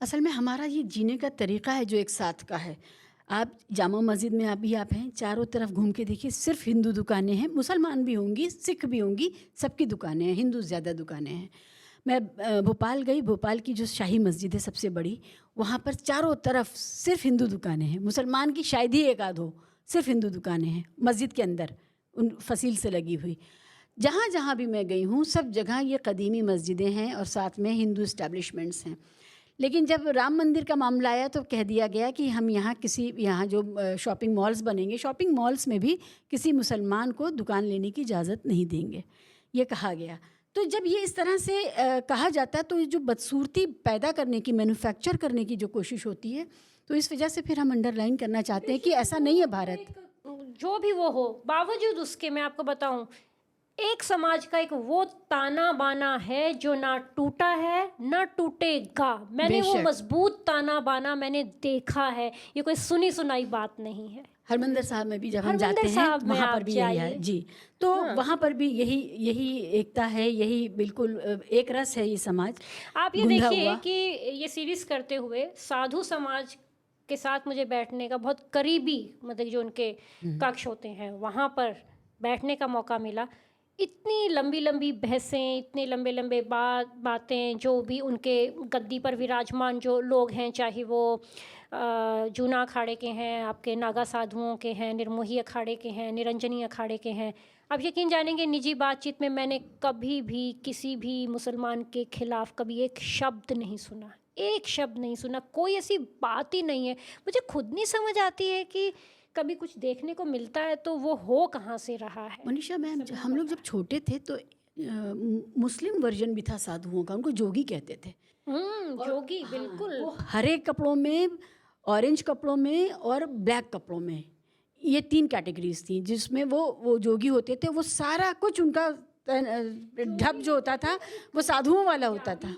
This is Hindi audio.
असल में हमारा ये जीने का तरीक़ा है जो एक साथ का है। आप जामा मस्जिद में आप हैं, चारों तरफ घूम के देखिए सिर्फ़ हिंदू दुकानें हैं, मुसलमान भी होंगी, सिख भी होंगी, सबकी दुकानें हैं, हिंदू ज़्यादा दुकानें हैं। मैं भोपाल गई, भोपाल की जो शाही मस्जिद है सबसे बड़ी, वहाँ पर चारों तरफ सिर्फ़ हिंदू दुकानें हैं, मुसलमान की शायद ही एक आध हो, सिर्फ़ हिंदू दुकानें हैं मस्जिद के अंदर, उन फसील से लगी हुई। जहाँ-जहाँ भी मैं गई हूँ, सब जगह ये कदीमी मस्जिदें हैं और साथ में हिंदू एस्टेब्लिशमेंट्स हैं। लेकिन जब राम मंदिर का मामला आया तो कह दिया गया कि हम यहाँ जो शॉपिंग मॉल्स बनेंगे, शॉपिंग मॉल्स में भी किसी मुसलमान को दुकान लेने की इजाज़त नहीं देंगे, ये कहा गया। तो जब ये इस तरह से कहा जाता है तो ये जो बदसूरती पैदा करने की, मैन्युफैक्चर करने की जो कोशिश होती है, तो इस वजह से फिर हम अंडरलाइन करना चाहते हैं कि ऐसा नहीं है भारत। जो भी वो हो, बावजूद उसके मैं आपको बताऊं, एक समाज का एक वो ताना बाना है जो ना टूटा है ना टूटेगा। मैंने वो बेशक। मजबूत ताना बाना मैंने देखा है, ये कोई सुनी सुनाई बात नहीं है। हरमंदिर साहब में भी जब हम हरमंदिर जाते हैं साहब में वहाँ पर आप भी यही है जाइए। जी। तो हाँ। वहाँ पर भी यही यही एकता है, यही बिल्कुल एक रस है ये समाज आप ये गुंधा देखिए हुआ। कि ये सीरीज करते हुए साधु समाज के साथ मुझे बैठने का बहुत करीबी, मतलब जो उनके कक्ष होते हैं वहाँ पर बैठने का मौका मिला। इतनी लंबी लंबी बहसें, इतने लंबे लंबे बातें, जो भी उनके गद्दी पर विराजमान जो लोग हैं, चाहे वो जूना अखाड़े के हैं, आपके नागा साधुओं के हैं, निर्मोही अखाड़े के हैं, निरंजनी अखाड़े के हैं, आप यकीन जानेंगे निजी बातचीत में मैंने कभी भी किसी भी मुसलमान के खिलाफ कभी एक शब्द नहीं सुना, एक शब्द नहीं सुना। कोई ऐसी बात ही नहीं है। मुझे खुद नहीं समझ आती है कि कभी कुछ देखने को मिलता है तो वो हो कहाँ से रहा है। मनीषा मैम, हम लोग जब छोटे थे तो मुस्लिम वर्जन भी था साधुओं का, उनको जोगी कहते थे। जोगी, हाँ, बिल्कुल। वो हरे कपड़ों में, ऑरेंज कपड़ों में और ब्लैक कपड़ों में, ये 3 कैटेगरीज थी जिसमें वो जोगी होते थे। वो सारा कुछ उनका ढप जो होता था वो साधुओं वाला होता था।